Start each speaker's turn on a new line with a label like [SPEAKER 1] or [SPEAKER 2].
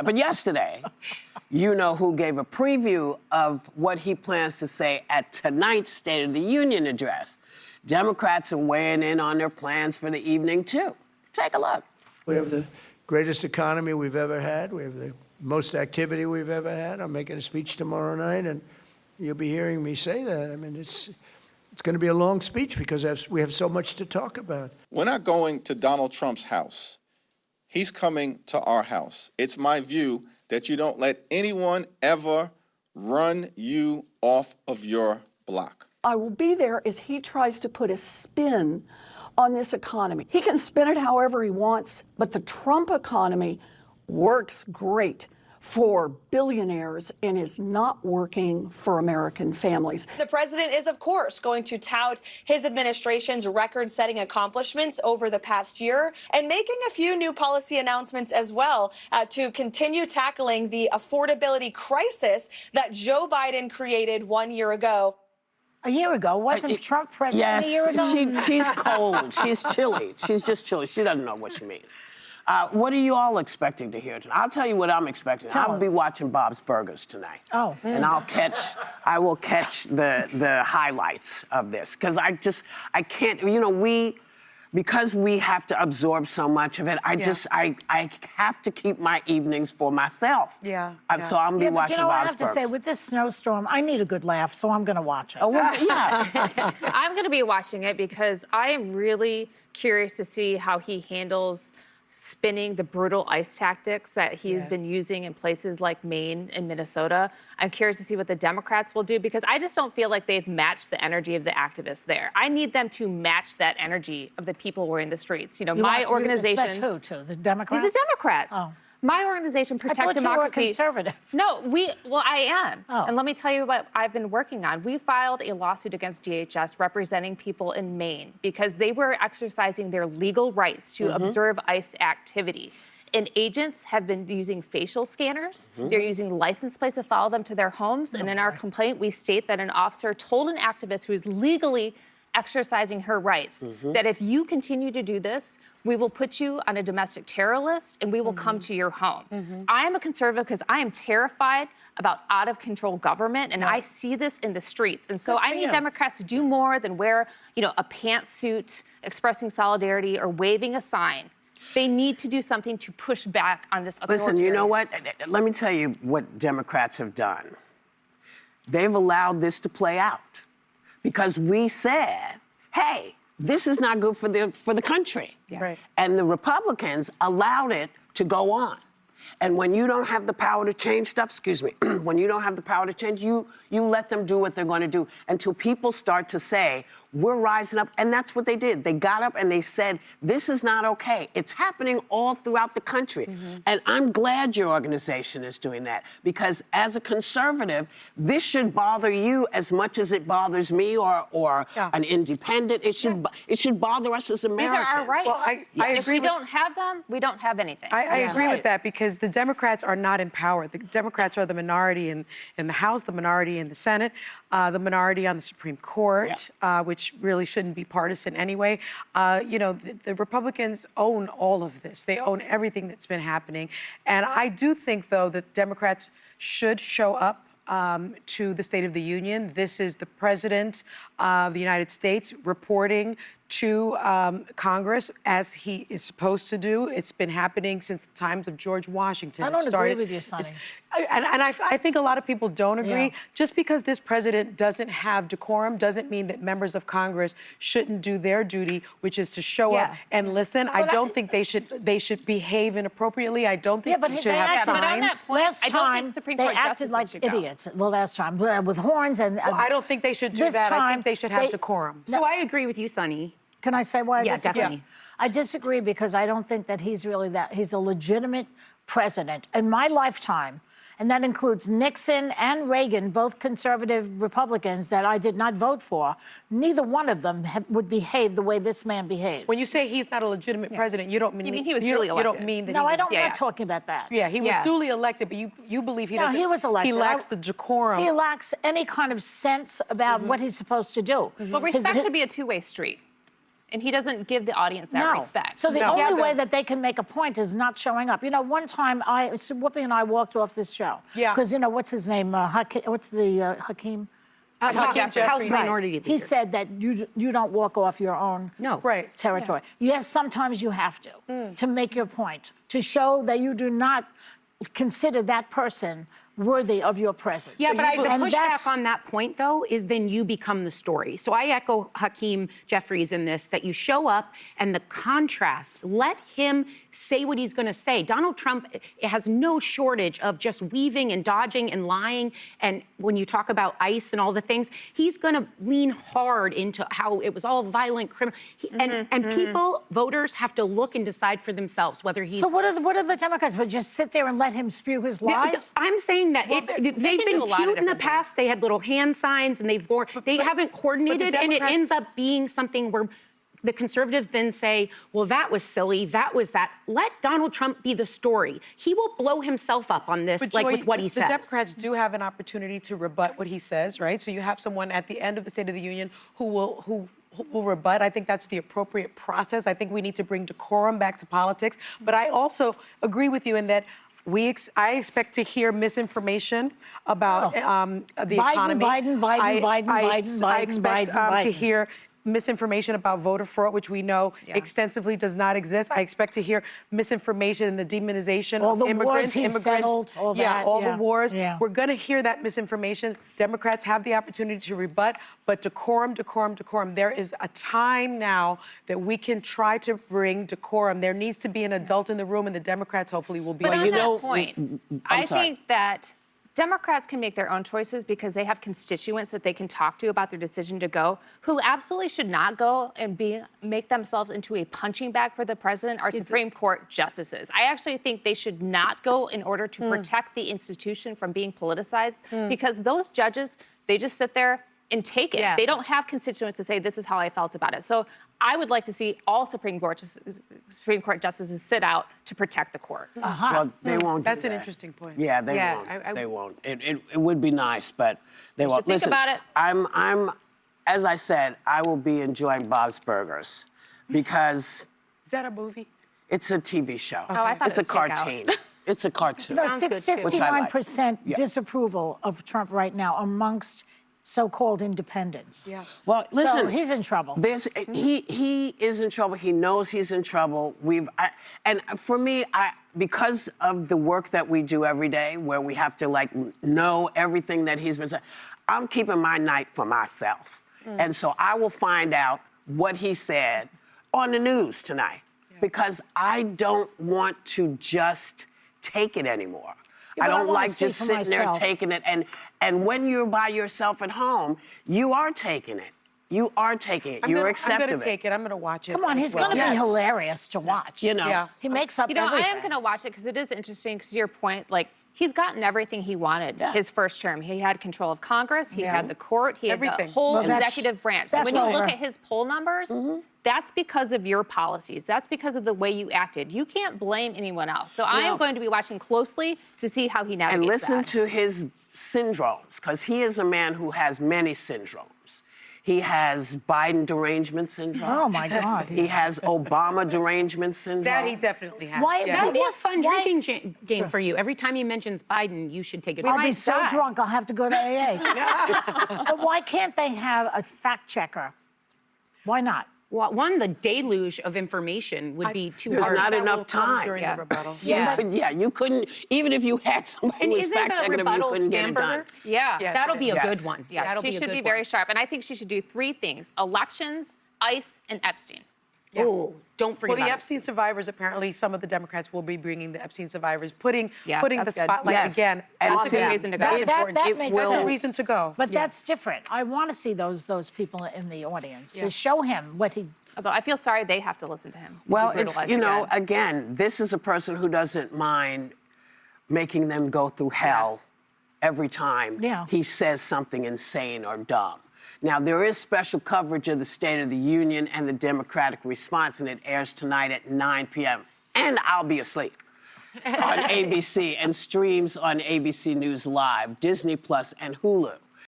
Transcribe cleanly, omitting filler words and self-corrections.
[SPEAKER 1] But yesterday, you know who gave a preview of what he plans to say at tonight's State of the Union address. Democrats are weighing in on their plans for the evening, too. Take a look.
[SPEAKER 2] We have the greatest economy we've ever had. We have the most activity we've ever had. I'm making a speech tomorrow night, and you'll be hearing me say that. I mean, it's going to be a long speech because we have so much to talk about.
[SPEAKER 3] We're not going to Donald Trump's house. He's coming to our house. It's my view that you don't let anyone ever run you off of your block.
[SPEAKER 4] I will be there as he tries to put a spin on this economy. He can spin it however he wants, but the Trump economy works great for billionaires and is not working for American families.
[SPEAKER 5] The president is, of course, going to tout his administration's record-setting accomplishments over the past year and making a few new policy announcements as well to continue tackling the affordability crisis that Joe Biden created 1 year ago.
[SPEAKER 6] A year ago? Wasn't Trump president a year ago?
[SPEAKER 1] Yes, she's cold. She's chilly. She's just chilly. She doesn't know what she means. What are you all expecting to hear tonight? I'll tell you what I'm expecting. I'll be watching Bob's Burgers tonight.
[SPEAKER 6] Oh.
[SPEAKER 1] And I will catch the highlights of this. Because I can't, you know, because we have to absorb so much of it, I have to keep my evenings for myself.
[SPEAKER 6] Yeah.
[SPEAKER 1] So I'm going to be watching Bob's Burgers.
[SPEAKER 6] I have to say, with this snowstorm, I need a good laugh, so I'm going to watch it.
[SPEAKER 1] Oh, well, yeah.
[SPEAKER 7] I'm going to be watching it because I am really curious to see how he handles spinning the brutal ICE tactics that he's been using in places like Maine and Minnesota. I'm curious to see what the Democrats will do because I just don't feel like they've matched the energy of the activists there. I need them to match that energy of the people who are in the streets. You know, my organization.
[SPEAKER 6] You expect who, the Democrats?
[SPEAKER 7] The Democrats.
[SPEAKER 6] Oh.
[SPEAKER 7] My organization, Protect Democracy.
[SPEAKER 6] I thought you were conservative.
[SPEAKER 7] No, I am.
[SPEAKER 6] Oh.
[SPEAKER 7] And let me tell you what I've been working on. We filed a lawsuit against DHS representing people in Maine because they were exercising their legal rights to observe ICE activity. And agents have been using facial scanners. They're using license plates to follow them to their homes. And in our complaint, we state that an officer told an activist who is legally exercising her rights that if you continue to do this, we will put you on a domestic terror list and we will come to your home. I am a conservative because I am terrified about out-of-control government, and I see this in the streets. And so I need Democrats to do more than wear, you know, a pantsuit expressing solidarity or waving a sign. They need to do something to push back on this authoritarian.
[SPEAKER 1] Listen, you know what? Let me tell you what Democrats have done. They've allowed this to play out because we said, hey, this is not good for the country.
[SPEAKER 7] Yeah. Right.
[SPEAKER 1] And the Republicans allowed it to go on. And when you don't have the power to change stuff, when you don't have the power to change, you let them do what they're going to do until people start to say, we're rising up. And that's what they did. They got up and they said, this is not okay. It's happening all throughout the country. And I'm glad your organization is doing that because as a conservative, this should bother you as much as it bothers me or an independent. It should bother us as Americans.
[SPEAKER 7] These are our rights.
[SPEAKER 8] Well, I
[SPEAKER 7] if
[SPEAKER 8] agree
[SPEAKER 7] we don't have them, we don't have anything.
[SPEAKER 8] I agree with that because the Democrats are not in power. The Democrats are the minority in the House, the minority in the Senate, the minority on the Supreme Court, which really shouldn't be partisan anyway. You know, the Republicans own all of this. They own everything that's been happening. And I do think, though, that Democrats should show up to the State of the Union. This is the President of the United States reporting to Congress as he is supposed to do. It's been happening since the times of George Washington.
[SPEAKER 6] I don't agree with you, Sonny.
[SPEAKER 8] And I think a lot of people don't agree. Yeah. Just because this president doesn't have decorum doesn't mean that members of Congress shouldn't do their duty, which is to show up and listen. I don't think they should behave inappropriately. I don't think they should have signs.
[SPEAKER 7] But on that point,
[SPEAKER 6] last
[SPEAKER 7] I don't
[SPEAKER 6] time
[SPEAKER 7] think Supreme
[SPEAKER 6] they
[SPEAKER 7] Court
[SPEAKER 6] acted like
[SPEAKER 7] justices should
[SPEAKER 6] idiots. Well, last time with horns and.
[SPEAKER 8] Well, I don't think they should do that. I think they should have decorum.
[SPEAKER 9] So I agree with you, Sonny.
[SPEAKER 6] Can I say why I disagree?
[SPEAKER 9] Definitely.
[SPEAKER 6] I disagree because I don't think that he's really that. He's a legitimate president. In my lifetime, and that includes Nixon and Reagan, both conservative Republicans that I did not vote for, neither one of them would behave the way this man behaves.
[SPEAKER 8] When you say he's not a legitimate president, you don't mean
[SPEAKER 7] you mean he was duly elected.
[SPEAKER 8] You don't mean that
[SPEAKER 6] no,
[SPEAKER 8] he was...
[SPEAKER 6] I'm not talking about that.
[SPEAKER 8] Yeah, he was duly elected, but you believe he doesn't...
[SPEAKER 6] No, he was elected.
[SPEAKER 8] He lacks the decorum.
[SPEAKER 6] He lacks any kind of sense about what he's supposed to do.
[SPEAKER 7] But respect should be a two-way street. And he doesn't give the audience that respect.
[SPEAKER 6] So the
[SPEAKER 8] No.
[SPEAKER 6] only
[SPEAKER 8] Yeah,
[SPEAKER 6] way
[SPEAKER 8] but-
[SPEAKER 6] that they can make a point is not showing up. You know, one time Whoopi and I walked off this show.
[SPEAKER 8] Yeah.
[SPEAKER 6] Because, you know, what's his name? Hakeem?
[SPEAKER 9] House Minority Leader.
[SPEAKER 6] He said that you don't walk off your own
[SPEAKER 8] Right.
[SPEAKER 6] territory. Yes, sometimes you have to make your point, to show that you do not consider that person worthy of your presence.
[SPEAKER 9] Yeah, but the
[SPEAKER 6] And
[SPEAKER 9] pushback
[SPEAKER 6] that's-
[SPEAKER 9] on that point, though, is then you become the story. So I echo Hakeem Jeffries in this, that you show up and the contrast, let him say what he's going to say. Donald Trump has no shortage of just weaving and dodging and lying. And when you talk about ICE and all the things, he's going to lean hard into how it was all violent criminal. And people, voters, have to look and decide for themselves whether he's...
[SPEAKER 6] So what are the Democrats? But just sit there and let him spew his lies?
[SPEAKER 9] I'm saying that
[SPEAKER 7] Well,
[SPEAKER 9] they've
[SPEAKER 7] they can
[SPEAKER 9] been
[SPEAKER 7] do a lot of
[SPEAKER 9] cute in the
[SPEAKER 7] different
[SPEAKER 9] past. They had little hand signs and they haven't coordinated, and it
[SPEAKER 8] Democrats-
[SPEAKER 9] ends up being something where the conservatives then say, well, that was silly, that was that. Let Donald Trump be the story. He will blow himself up on this,
[SPEAKER 8] But
[SPEAKER 9] like
[SPEAKER 8] Joy,
[SPEAKER 9] with what he
[SPEAKER 8] the
[SPEAKER 9] says.
[SPEAKER 8] Democrats do have an opportunity to rebut what he says, right? So you have someone at the end of the State of the Union who will rebut. I think that's the appropriate process. I think we need to bring decorum back to politics. But I also agree with you in that I expect to hear misinformation about the economy. I expect to hear misinformation about voter fraud, which we know extensively does not exist. I expect to hear misinformation in the demonization
[SPEAKER 6] All
[SPEAKER 8] of
[SPEAKER 6] the
[SPEAKER 8] immigrants.
[SPEAKER 6] wars he's settled, all that,
[SPEAKER 8] all
[SPEAKER 6] yeah.
[SPEAKER 8] the wars.
[SPEAKER 6] Yeah.
[SPEAKER 8] We're going to hear that misinformation. Democrats have the opportunity to rebut, but decorum. There is a time now that we can try to bring decorum. There needs to be an adult in the room, and the Democrats hopefully will be.
[SPEAKER 7] But
[SPEAKER 1] Well,
[SPEAKER 7] on
[SPEAKER 1] you
[SPEAKER 7] that
[SPEAKER 1] know-
[SPEAKER 7] point,
[SPEAKER 1] I'm
[SPEAKER 7] I
[SPEAKER 1] sorry.
[SPEAKER 7] think that Democrats can make their own choices because they have constituents that they can talk to about their decision to go, who absolutely should not go and make themselves into a punching bag for the president or Supreme Court justices. I actually think they should not go in order to protect the institution from being politicized because those judges, they just sit there and take it.
[SPEAKER 9] Yeah.
[SPEAKER 7] They don't have constituents to say, this is how I felt about it. So I would like to see all Supreme Court justices sit out to protect the court.
[SPEAKER 1] Well, they won't do
[SPEAKER 8] That's an
[SPEAKER 1] that.
[SPEAKER 8] interesting point.
[SPEAKER 1] Yeah, they
[SPEAKER 9] Yeah,
[SPEAKER 1] won't. They won't. It would be nice, but they won't.
[SPEAKER 7] think
[SPEAKER 1] Listen,
[SPEAKER 7] about it.
[SPEAKER 1] I'm, as I said, I will be enjoying Bob's Burgers because
[SPEAKER 8] Is that a movie?
[SPEAKER 1] it's a TV show.
[SPEAKER 7] Oh, I thought
[SPEAKER 1] it's a
[SPEAKER 7] it was takeout.
[SPEAKER 1] cartoon. It's a cartoon.
[SPEAKER 6] No,
[SPEAKER 9] Sounds good, too.
[SPEAKER 1] Which I like.
[SPEAKER 6] 69%
[SPEAKER 1] Yeah.
[SPEAKER 6] disapproval of Trump right now amongst so-called independents.
[SPEAKER 8] Yeah.
[SPEAKER 1] Well, listen.
[SPEAKER 6] So he's in trouble.
[SPEAKER 1] He is in trouble. He knows he's in trouble. And for me, because of the work that we do every day, where we have to know everything that he's been saying, I'm keeping my night for myself. And so I will find out what he said on the news tonight because I don't want to just take it anymore.
[SPEAKER 6] Yeah,
[SPEAKER 1] I
[SPEAKER 6] but I
[SPEAKER 1] don't
[SPEAKER 6] wanna
[SPEAKER 1] like
[SPEAKER 6] see
[SPEAKER 1] just
[SPEAKER 6] for
[SPEAKER 1] sitting there
[SPEAKER 6] myself.
[SPEAKER 1] taking it. And when you're by yourself at home, you are taking it. You are taking it. You're
[SPEAKER 8] I'm
[SPEAKER 1] accepting
[SPEAKER 8] going to
[SPEAKER 1] it.
[SPEAKER 8] take it. I'm going to watch it.
[SPEAKER 6] Come on,
[SPEAKER 8] as
[SPEAKER 6] he's
[SPEAKER 8] well.
[SPEAKER 6] going to be
[SPEAKER 8] Yes.
[SPEAKER 6] hilarious to watch.
[SPEAKER 1] You know.
[SPEAKER 8] Yeah.
[SPEAKER 6] He makes up
[SPEAKER 7] You know,
[SPEAKER 6] everything.
[SPEAKER 7] I am going to watch it because it is interesting because to your point, he's gotten everything he wanted his first term. He had control of Congress, he had the court, he had
[SPEAKER 8] Everything.
[SPEAKER 7] the whole
[SPEAKER 6] Well, that's-
[SPEAKER 7] executive branch.
[SPEAKER 6] that's
[SPEAKER 7] When you look
[SPEAKER 6] over.
[SPEAKER 7] at his poll numbers, that's because of your policies. That's because of the way you acted. You can't blame anyone else. So I am going to be watching closely to see how he navigates
[SPEAKER 1] And listen
[SPEAKER 7] that.
[SPEAKER 1] to his syndromes, because he is a man who has many syndromes. He has Biden derangement syndrome.
[SPEAKER 6] Oh, my God.
[SPEAKER 1] He has Obama derangement syndrome.
[SPEAKER 8] That he definitely has.
[SPEAKER 6] Why-
[SPEAKER 8] Yes.
[SPEAKER 9] That would be a fun
[SPEAKER 6] Why-
[SPEAKER 9] drinking game for you. Every time he mentions Biden, you should take a
[SPEAKER 6] I'll
[SPEAKER 9] drink.
[SPEAKER 6] be
[SPEAKER 7] might
[SPEAKER 6] so
[SPEAKER 7] die.
[SPEAKER 6] drunk I'll have to go to AA. But why can't they have a fact checker? Why not?
[SPEAKER 9] Well, one, the deluge of information would be too
[SPEAKER 1] There's
[SPEAKER 9] hard.
[SPEAKER 1] not
[SPEAKER 8] That
[SPEAKER 1] enough
[SPEAKER 8] will come
[SPEAKER 1] time.
[SPEAKER 8] during
[SPEAKER 7] Yeah.
[SPEAKER 8] the rebuttal.
[SPEAKER 9] Yeah.
[SPEAKER 1] You couldn't, even if you had somebody
[SPEAKER 9] And
[SPEAKER 1] who was
[SPEAKER 9] isn't the
[SPEAKER 1] fact checking him, you
[SPEAKER 9] rebuttal
[SPEAKER 1] couldn't get it done.
[SPEAKER 9] Scamberger?
[SPEAKER 7] Yeah.
[SPEAKER 8] Yes.
[SPEAKER 9] That'll be a
[SPEAKER 1] Yes.
[SPEAKER 9] good one.
[SPEAKER 7] Yeah,
[SPEAKER 9] That'll
[SPEAKER 7] she
[SPEAKER 9] be a
[SPEAKER 7] should
[SPEAKER 9] good
[SPEAKER 7] be
[SPEAKER 9] one.
[SPEAKER 7] very sharp. And I think she should do 3 things: elections, ICE, and Epstein.
[SPEAKER 9] Oh, don't forget
[SPEAKER 8] Well, the
[SPEAKER 9] about
[SPEAKER 8] Epstein survivors, apparently some of the Democrats will be bringing the Epstein survivors, putting the
[SPEAKER 7] that's good.
[SPEAKER 8] spotlight
[SPEAKER 1] Yes.
[SPEAKER 8] again.
[SPEAKER 1] And
[SPEAKER 8] on
[SPEAKER 7] That's a good
[SPEAKER 8] them.
[SPEAKER 7] reason to go.
[SPEAKER 8] That's
[SPEAKER 7] That-
[SPEAKER 8] important.
[SPEAKER 6] that
[SPEAKER 8] It
[SPEAKER 6] makes
[SPEAKER 8] will-
[SPEAKER 6] sense.
[SPEAKER 8] That's a reason to go.
[SPEAKER 6] But
[SPEAKER 8] Yeah.
[SPEAKER 6] that's different. I want to see those people in the audience to show him what he.
[SPEAKER 7] Although I feel sorry they have to listen to him.
[SPEAKER 1] Well,
[SPEAKER 7] Be
[SPEAKER 1] it's,
[SPEAKER 7] brutalized again.
[SPEAKER 1] again, this is a person who doesn't mind making them go through hell every time
[SPEAKER 6] Yeah.
[SPEAKER 1] he says something insane or dumb. Now, there is special coverage of the State of the Union and the Democratic response, and it airs tonight at 9 p.m. And I'll be asleep on ABC and streams on ABC News Live, Disney Plus, and Hulu.